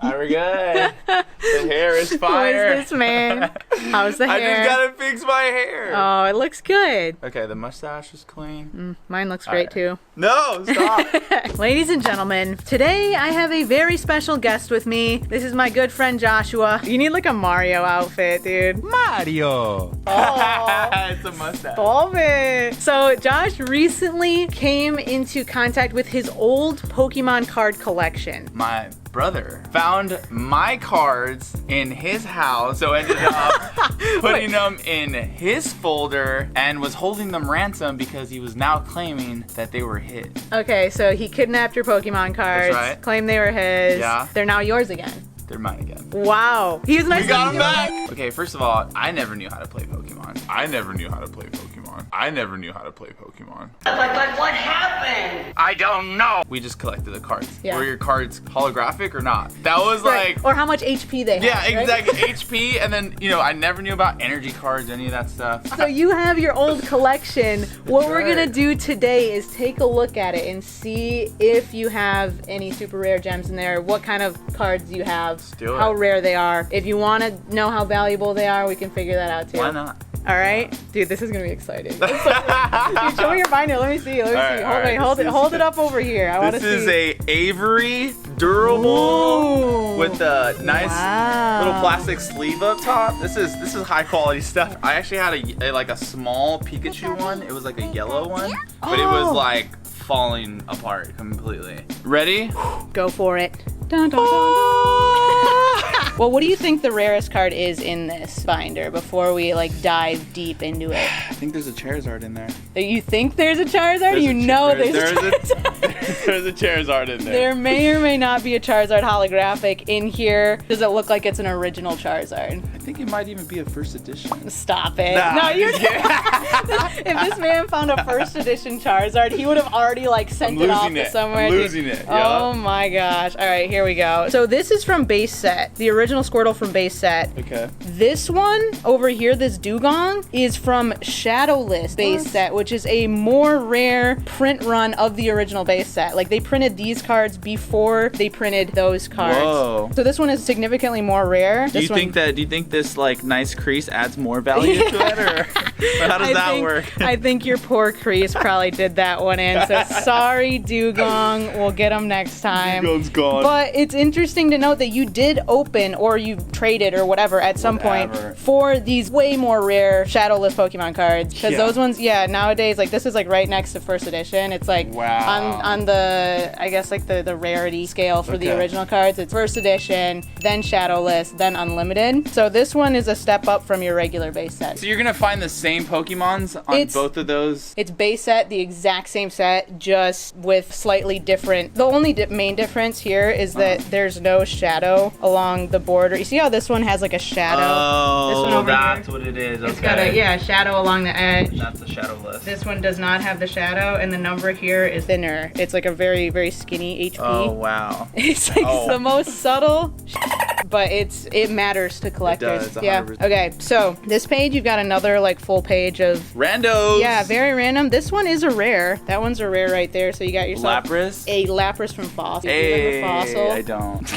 Alright, we're good. The hair is fire. Who is this man? How's the hair? I just gotta fix my hair. Oh, it looks good. Okay, the mustache is clean. Mine looks great too. No, stop. Ladies and gentlemen, today I have a very special guest with me. This is my good friend Joshua. You need like a Mario outfit, dude. Mario. Oh, It's a mustache. stop it. So Josh recently came into contact with his old Pokemon card collection. My brother found my cards in his house, so ended up putting them in his folder and was holding them ransom because he was now claiming that they were his. Okay, so he kidnapped your Pokemon cards, That's right. claimed they were his. Yeah. They're now yours again. They're mine again. Wow. He was nice. We got to them meet you. back! Okay, first of all, I never knew how to play Pokemon. Like what happened? I don't know. We just collected the cards. Yeah. Were your cards holographic or not? That was Right. like... Or how much HP they have. Yeah, right? exactly. HP, and then, I never knew about energy cards, any of that stuff. So you have your old collection. What we're right. gonna do today is take a look at it and see if you have any super rare gems in there, what kind of cards you have, do it. how rare they are. If you want to know how valuable they are, we can figure that out too. Why not? All right, dude, this is gonna be exciting. Dude, show me your binder. Let me see. All right, Hold it up over here. I want to This see. is a Avery durable Ooh. with a nice Wow. little plastic sleeve up top. This is high quality stuff. I actually had a small Pikachu one. It was like a yellow one, but it was Oh. like falling apart completely. Ready? Go for it. Dun, dun, dun, dun. Well, what do you think the rarest card is in this binder before we dive deep into it? I think there's a Charizard in there. You think there's a Charizard? There's a Charizard. There's a Charizard in there. There may or may not be a Charizard holographic in here. Does it look like it's an original Charizard? I think it might even be a first edition. Stop it. Nah, No, you're just kidding. If this man found a first edition Charizard, he would have already sent it off losing to it. somewhere. I'm dude. losing it. Oh Yup. my gosh. All right, here we go. So this is from base set. The original Squirtle from base set. Okay. This one over here, this Dugong, is from Shadowless base set, which is a more rare print run of the original base set. Like they printed these cards before they printed those cards. Whoa. So this one is significantly more rare. Do you think this nice crease adds more value to it, or how does that work? I think your poor crease probably did that one in. So sorry, Dugong. We'll get them next time. Dugong's gone. But it's interesting to note that you did open or you traded or whatever at some point for these way more rare Shadowless Pokemon cards. Because those ones, nowadays, this is right next to first edition. It's Wow. on the, I guess the rarity scale for the original cards. It's first edition, then Shadowless, then unlimited. So this one is a step up from your regular base set. So you're gonna find the same Pokemons on both of those? It's base set, the exact same set, just with slightly different. The only main difference here is that there's no shadow along the border. You see how this one has a shadow? Oh, This one over that's here? what it is. It's got a shadow along the edge. That's the Shadowless. This one does not have the shadow, and the number here is thinner. It's a very, very skinny HP. Oh wow. It's the most subtle, but it matters to collectors. It does, yeah. 100%. Okay, so this page you've got another full page of Randos. Yeah, very random. This one is a rare. That one's a rare right there. So you got yourself Lapras. a Lapras from Fossil. Hey, Fossil. I don't.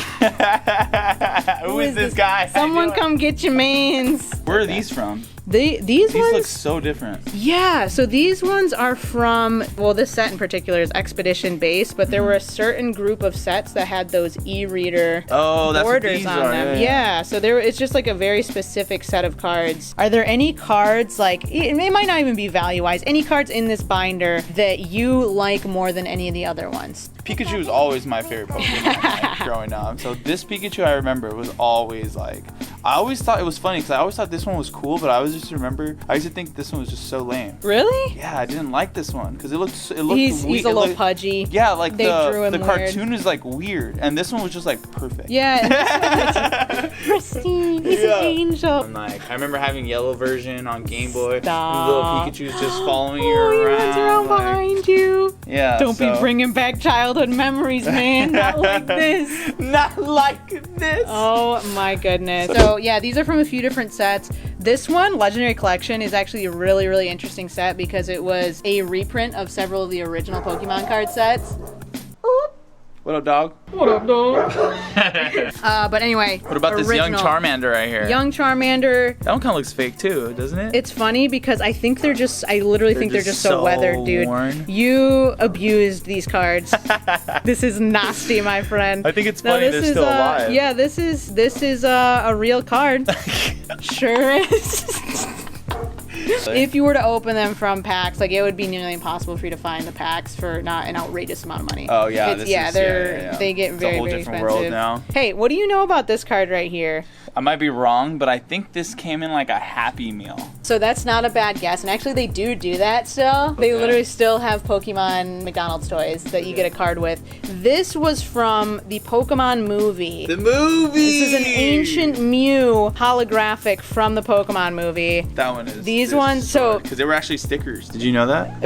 Who is this guy? Someone come get your mans. Where are these from? These ones look so different. Yeah, so these ones are from, this set in particular is Expedition Base, but there were a certain group of sets that had those e-reader Oh, that's what borders these on are. them. Yeah. So it's just a very specific set of cards. Are there any cards, it might not even be value-wise, any cards in this binder that you like more than any of the other ones? Pikachu was always my favorite Pokemon growing up. So this Pikachu I remember was always I always thought it was funny because I always thought this one was cool, but I used to think this one was just so lame. Really? Yeah, I didn't like this one because it looked He's weird. a little pudgy. Yeah, They drew him the weird. cartoon is weird, and this one was just perfect. Yeah. Pristine. He's an angel. I remember having yellow version on Game Boy. Stop. Little Pikachu's just following you He around. runs around behind you. Yeah. Don't be bringing back childhood memories, man. Not like this. Not like this. Oh my goodness. So yeah, these are from a few different sets. This one, Legendary Collection, is actually a really, really interesting set because it was a reprint of several of the original Pokemon card sets. Oop. What up, dog? What up, dog? But anyway. What about this young Charmander right here? Young Charmander. That one kind of looks fake too, doesn't it? It's funny because I think they're just, I literally think they're just so weathered, dude. Worn. You abused these cards. This is nasty, my friend. I think it's funny they're still alive. Yeah, this is a real card. Sure is. If you were to open them from packs, like it would be nearly impossible for you to find the packs for not an outrageous amount of money. Oh yeah, they get very, very expensive. World now. Hey, what do you know about this card right here? I might be wrong, but I think this came in like a Happy Meal. So that's not a bad guess, and actually they do that still. They literally still have Pokemon McDonald's toys that you get a card with. This was from the Pokemon movie. The movie! This is an Ancient Mew holographic from the Pokemon movie. That one is. These ones, so... Because they were actually stickers. Did you know that?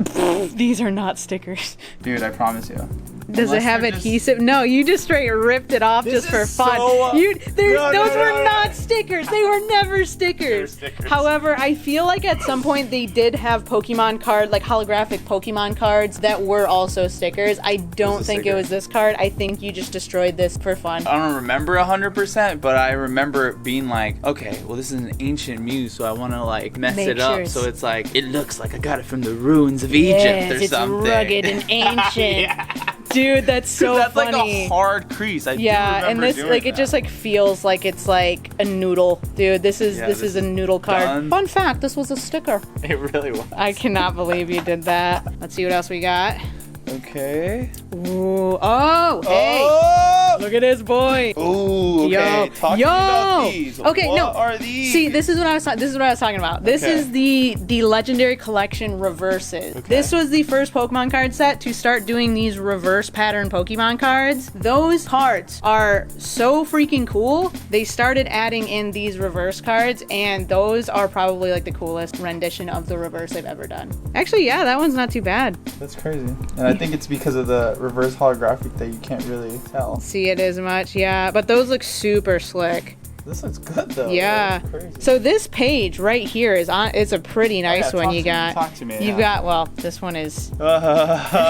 These are not stickers. Dude, I promise you. Does it have adhesive? No, you just straight ripped it off just for fun. Those were not stickers. They were never stickers. However, I feel like at some point they did have Pokemon card, like holographic Pokemon cards that were also stickers. I don't think it was this card. I think you just destroyed this for fun. I don't remember 100%, but I remember it being like, okay, well this is an ancient Mew, so I want to like mess it up. So it's like, it looks like I got it from the ruins of Egypt or something. It's rugged and ancient. Yeah. Dude, that's so that's funny. That's like a hard crease. I do and this doing like that. It just like feels like it's like a noodle. Dude, this is a noodle card. Done. Fun fact, this was a sticker. It really was. I cannot believe you did that. Let's see what else we got. Okay. Ooh. Oh, hey. Oh! Look at this boy. Ooh, okay. Yo. Talk to me about these. Okay, what are these? See, this is what I was talking about. This is the Legendary Collection reverses. Okay. This was the first Pokemon card set to start doing these reverse pattern Pokemon cards. Those cards are so freaking cool. They started adding in these reverse cards, and those are probably like the coolest rendition of the reverse they've ever done. Actually, yeah, that one's not too bad. That's crazy. And I think it's because of the reverse holographic that you can't really tell. See it as much, yeah. But those look super slick. This looks good though. Yeah. So this page right here is on. It's a pretty nice one you got. Talk to me. You've got, well, this one is. That's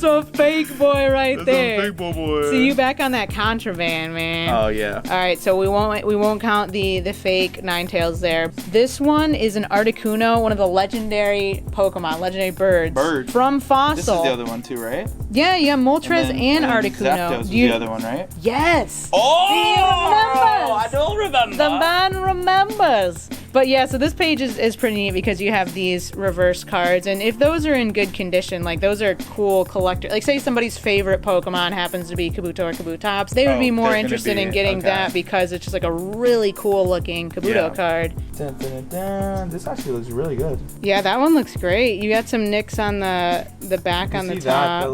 a fake boy right there. That's a fake boy. See you back on that contraband, man. Oh yeah. All right, so we won't count the fake Ninetales there. This one is an Articuno, one of the legendary Pokemon, legendary birds. From Fossil. This is the other one too, right? Yeah, you have Moltres and Articuno. Zapdos was the other one, right? Yes. Oh! I don't remember. The man remembers. But yeah, so this page is pretty neat because you have these reverse cards, and if those are in good condition, like those are cool collector. Like say somebody's favorite Pokemon happens to be Kabuto or Kabutops, they would be more interested in getting that because it's just like a really cool looking Kabuto card. Dun, dun, dun, dun. This actually looks really good. Yeah, that one looks great. You got some nicks on the back on the top. The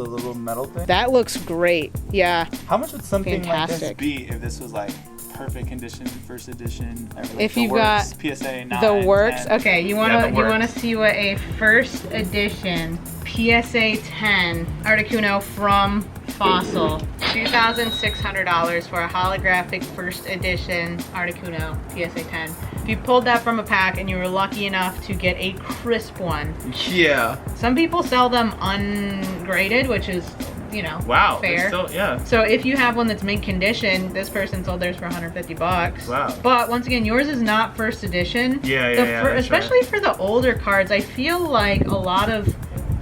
little metal thing? That looks great. Yeah. How much would something Fantastic. like this be if this was like perfect condition, first edition, everything? If you got PSA 9, the works, 10. okay, you wanna see what a first edition PSA 10 Articuno from Fossil, $2,600 for a holographic first edition Articuno PSA 10. If you pulled that from a pack and you were lucky enough to get a crisp one. Yeah. Some people sell them ungraded, which is, you know, fair. Still, yeah. So if you have one that's mint condition, this person sold theirs for $150. Wow. But once again, yours is not first edition. Yeah. Especially for the older cards, I feel like a lot of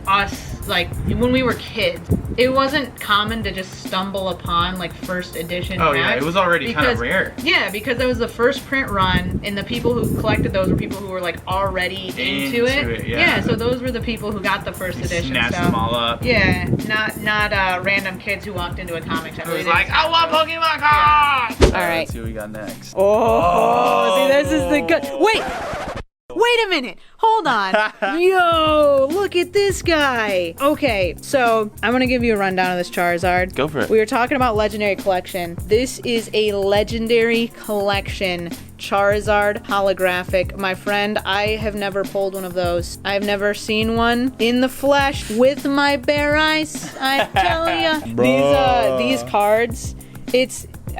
us, like when we were kids, it wasn't common to just stumble upon like first edition Oh packs yeah, it was already kind of rare. Yeah, because it was the first print run, and the people who collected those were people who were like already into it. Yeah, so those were the people who got the first edition snatched stuff. them all up. Yeah, not random kids who walked into a comic shop. It was like, I want Pokemon cards! All right. Let's see what we got next. Oh, see, this is the good. Wait a minute. Hold on. Yo, look at this guy. Okay, so I'm going to give you a rundown of this Charizard. Go for it. We were talking about Legendary Collection. This is a Legendary Collection Charizard holographic. My friend, I have never pulled one of those. I've never seen one in the flesh with my bare eyes. I tell ya. These cards,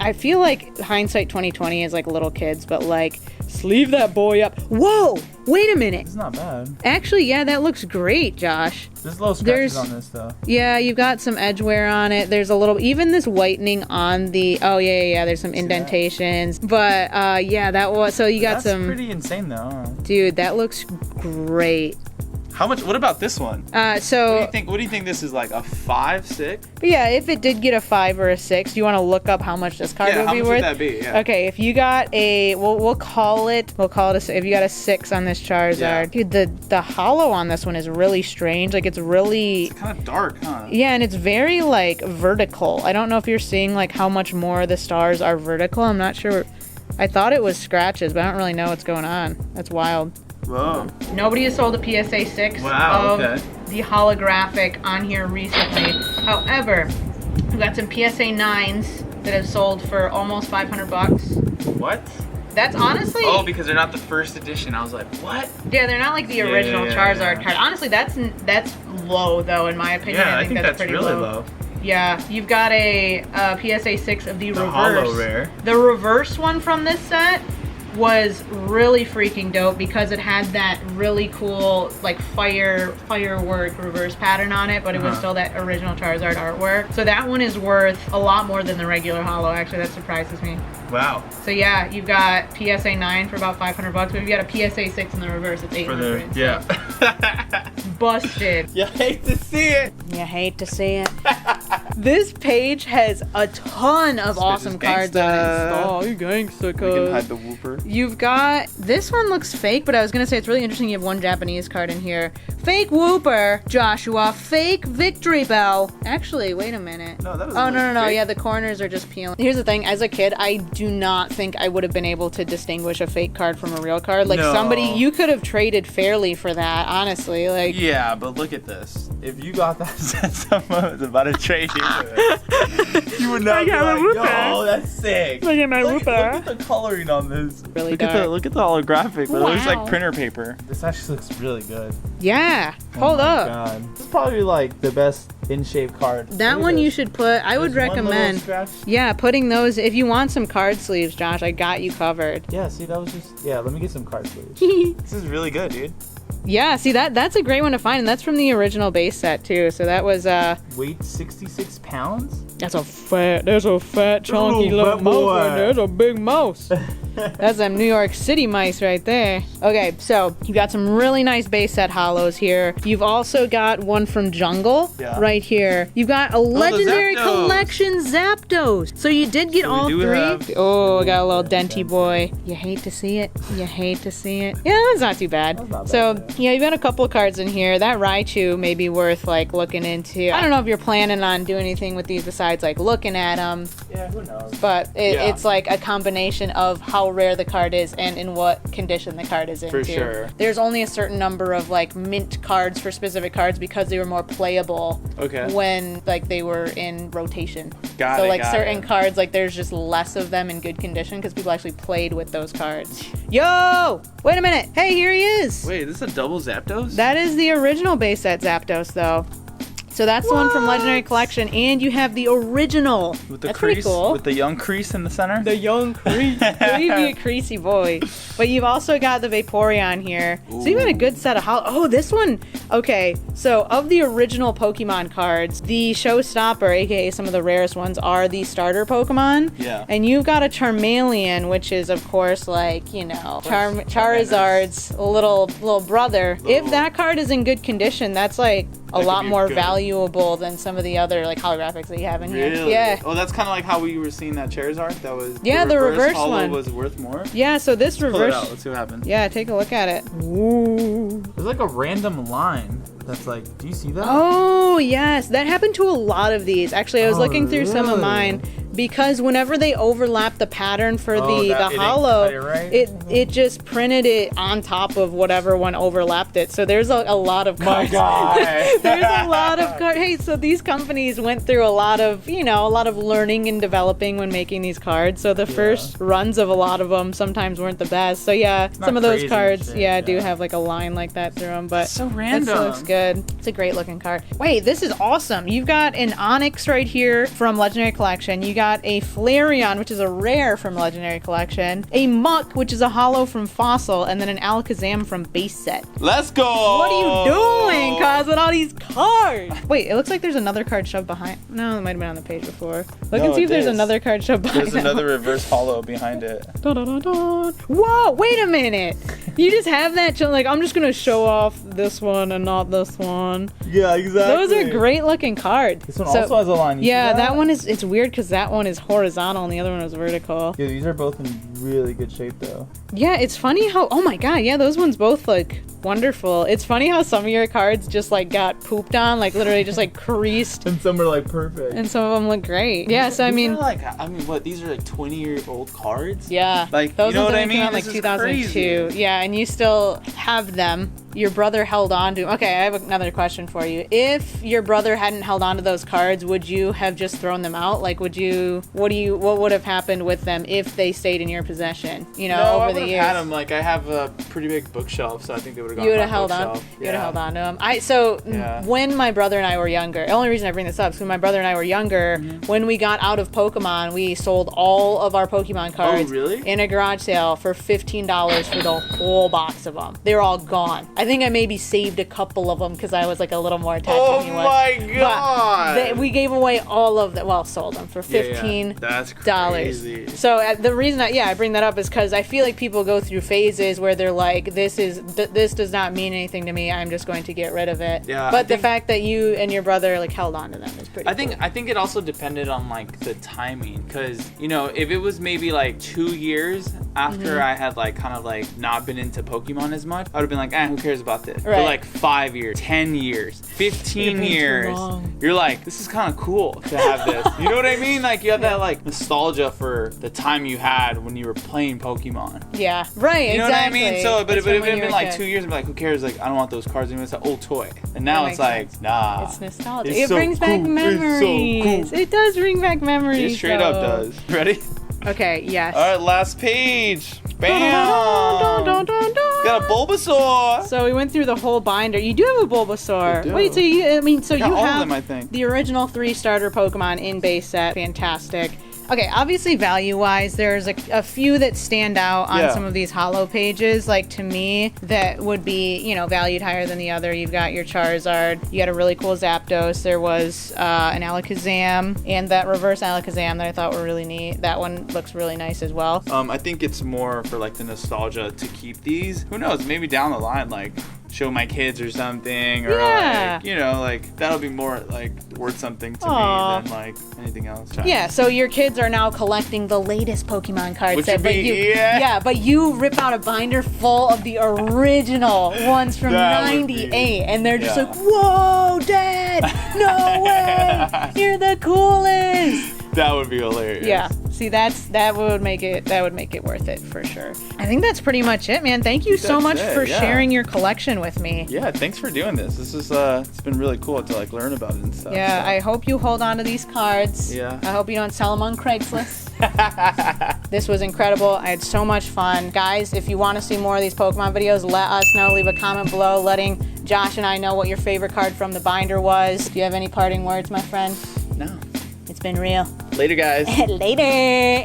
I feel like hindsight 2020 is like little kids, but like, sleeve that boy up. Whoa, wait a minute. It's not bad. Actually, yeah, that looks great, Josh. There's little scratches on this though. Yeah, you've got some edge wear on it. There's a little, even this whitening on the, oh yeah, there's some indentations. But yeah, that was, so you got some. That's pretty insane though. Huh? Dude, that looks great. How much? What about this one? So What do you think this is, like a 5, 6? but yeah, if it did get a 5 or a 6, do you want to look up how much this card would be worth? How much would that be? Yeah. Okay, if you got a, we'll call it if you got a 6 on this Charizard. Dude, the hollow on this one is really strange. Like it's really kind of dark, huh? Yeah, and it's very like vertical. I don't know if you're seeing like how much more the stars are vertical. I'm not sure. I thought it was scratches, but I don't really know what's going on. That's wild. Whoa. Nobody has sold a PSA 6 of the holographic on here recently. However, we've got some PSA 9s that have sold for almost 500 bucks. What? That's honestly... Oh, because they're not the first edition. I was like, what? Yeah, they're not like the original Charizard card. Honestly, that's low, though, in my opinion. Yeah, I think that's pretty really low. Yeah, you've got a PSA 6 of the reverse. Holo rare. The reverse one from this set was really freaking dope because it had that really cool like firework reverse pattern on it, but it was still that original Charizard artwork. So that one is worth a lot more than the regular holo. Actually, that surprises me. Wow. So yeah, you've got PSA 9 for about 500 bucks, but if you got a PSA 6 in the reverse, it's 800. Yeah. Busted. You hate to see it. You hate to see it. This page has a ton of awesome cards on it. Oh, you gangsta, cuz. You can hide the whooper. You've got, this one looks fake, but I was gonna say it's really interesting you have one Japanese card in here. Fake Whooper, Joshua. Fake Victory Bell. Actually, wait a minute. No, that doesn't Oh, no. fake. Yeah, the corners are just peeling. Here's the thing, as a kid, I do not think I would have been able to distinguish a fake card from a real card. Like somebody, you could have traded fairly for that, honestly. Like, yeah, but look at this. If you got that set, someone was about to trade you for it, you would not be like, yo, that's sick. Look at my Look Whooper. at the coloring on this. Really look dark. at the holographic. It looks Wow. like printer paper. This actually looks really good. Yeah, hold up. God. This is probably like the best in shape card. That one you should put, I would recommend. Yeah, putting those, if you want some card sleeves, Josh, I got you covered. Yeah, see, that was just, let me get some card sleeves. This is really good, dude. Yeah, see, that's a great one to find, and that's from the original base set, too. So that was, Weight 66 pounds? there's a fat, chunky little little fat mouse boy. right there. There's a big mouse. That's them New York City mice right there. Okay, so you've got some really nice base set holos here. You've also got one from Jungle right here. You've got a legendary Zapdos. collection Zapdos. So you did get all three. Oh, I got a little denty boy. You hate to see it. You hate to see it. Yeah, that's not too bad. So yeah, you've got a couple of cards in here. That Raichu may be worth like looking into. I don't know if you're planning on doing anything with these besides like looking at them. Yeah, who knows? But it's like a combination of how rare the card is and in what condition the card is in. For sure. There's only a certain number of like mint cards for specific cards because they were more playable when like they were in rotation. So like certain cards, like there's just less of them in good condition because people actually played with those cards. Yo! Wait a minute. Hey, here he is. Wait, this is a double Zapdos? That is the original base set Zapdos though. So that's the one from Legendary Collection, and you have the original. With the that's crease, pretty cool. with the young crease in the center? The young crease. Leave me a creasy boy. But you've also got the Vaporeon here. Ooh. So you've got a good set of oh, this one. Okay, so of the original Pokemon cards, the showstopper, aka some of the rarest ones, are the starter Pokemon. Yeah. And you've got a Charmeleon, which is of course like, you know, Charizard's little brother. If that card is in good condition, that's like a lot more valuable than some of the other like holographics that you have in here. Really? Yeah. Oh, that's kind of like how we were seeing that Charizard. That was the reverse holo one was worth more. Yeah. So this Let's reverse. pull it out. Let's see what happens. Yeah, take a look at it. Ooh. There's like a random line that's like. Do you see that? Oh yes, that happened to a lot of these. Actually, I was looking through some of mine. Because whenever they overlap the pattern for the holo, it just printed it on top of whatever one overlapped it. So there's a lot of cards. My God. There's a lot of cards. Hey, so these companies went through a lot of learning and developing when making these cards. So the first runs of a lot of them sometimes weren't the best. So yeah, some of those cards, do have like a line like that through them. But so random. That looks good. It's a great looking card. Wait, this is awesome. You've got an Onyx right here from Legendary Collection. You got got a Flareon, which is a rare from Legendary Collection, a Muck, which is a holo from Fossil, and then an Alakazam from base set. Let's go! What are you doing, Kaz, with all these cards? Wait, it looks like there's another card shoved behind. No, it might have been on the page before. Look and see if there's another card shoved behind. There's another reverse holo behind it. Dun, dun, dun, dun. Whoa, wait a minute. You just have that, like, I'm just going to show off this one and not this one. Yeah, exactly. Those are great looking cards. This one also has a line. Yeah, that one is, it's weird because that one is horizontal and the other one is vertical. Yeah, these are both in really good shape though. Yeah, it's funny how, oh my god, yeah, those ones both look wonderful. It's funny how some of your cards just like got pooped on, like literally just like creased. And some are like perfect. And some of them look great. Yeah, so I mean, what, these are like 20-year-old cards? Yeah. Like, those you know ones what I only came mean? out like This is 2002. crazy. Yeah, and you still have them. Your brother held on to. Okay, I have another question for you. If your brother hadn't held on to those cards, would you have just thrown them out? Like, would you? What would have happened with them if they stayed in your possession? You know, over the years. I would have had them. Like, I have a pretty big bookshelf, so I think they would have gone. You would have held on. You would have held on to them. When my brother and I were younger, the only reason I bring this up is when my brother and I were younger. When we got out of Pokemon, we sold all of our Pokemon cards. Oh, really? In a garage sale for $15 for the whole box of them. They were all gone. I think I maybe saved a couple of them because I was like a little more attached Oh than he was. my god! We gave away all of them. Well, sold them for $15. That's crazy. So the reason I bring that up is because I feel like people go through phases where they're like, this does not mean anything to me. I'm just going to get rid of it. Yeah. But the fact that you and your brother like held on to them is pretty. I think it also depended on like the timing, because you know, if it was maybe like 2 years after I had like kind of like not been into Pokemon as much, I would have been like, who cares about this? Right. But like 5 years, 10 years, 15 years, you're like, this is kind of cool to have this. You know what I mean? Like you have that like nostalgia for the time you had when you were playing Pokemon. Yeah. Right. You know exactly. what I mean? So, but if it had been like 2 years. years, I'd be like, who cares? Like, I don't want those cards anymore. It's an old toy. And now it's like, sense. nah. It's nostalgia. It's It so brings back cool. memories. It's so cool. It does bring back memories. It straight up though. does. Ready? Okay. Yes. All right, last page. Bam! Dun, dun, dun, dun. Got a Bulbasaur. So we went through the whole binder. You do have a Bulbasaur. I do. Wait, so you Got you all of have them, I think. the original 3 starter Pokemon in base set. Fantastic. Okay, obviously value-wise, there's a few that stand out on some of these holo pages. Like, to me, that would be, you know, valued higher than the other. You've got your Charizard. You got a really cool Zapdos. There was an Alakazam and that reverse Alakazam that I thought were really neat. That one looks really nice as well. I think it's more for like the nostalgia to keep these. Who knows? Maybe down the line, like show my kids or something, or like, you know, like that'll be more like worth something to me than like anything else. Yeah, so your kids are now collecting the latest Pokemon card Which set, would be, but you rip out a binder full of the original ones from That would '98, be- and they're just like, "Whoa, Dad! No way! You're the coolest!" That would be hilarious. Yeah. See, that would make it worth it for sure. I think that's pretty much it, man. Thank you so much for sharing your collection with me. Yeah, thanks for doing this. This is it's been really cool to like learn about it and stuff. Yeah, so. I hope you hold on to these cards. Yeah. I hope you don't sell them on Craigslist. This was incredible. I had so much fun. Guys, if you want to see more of these Pokemon videos, let us know. Leave a comment below letting Josh and I know what your favorite card from the binder was. Do you have any parting words, my friend? No. It's been real. Later, guys. Later.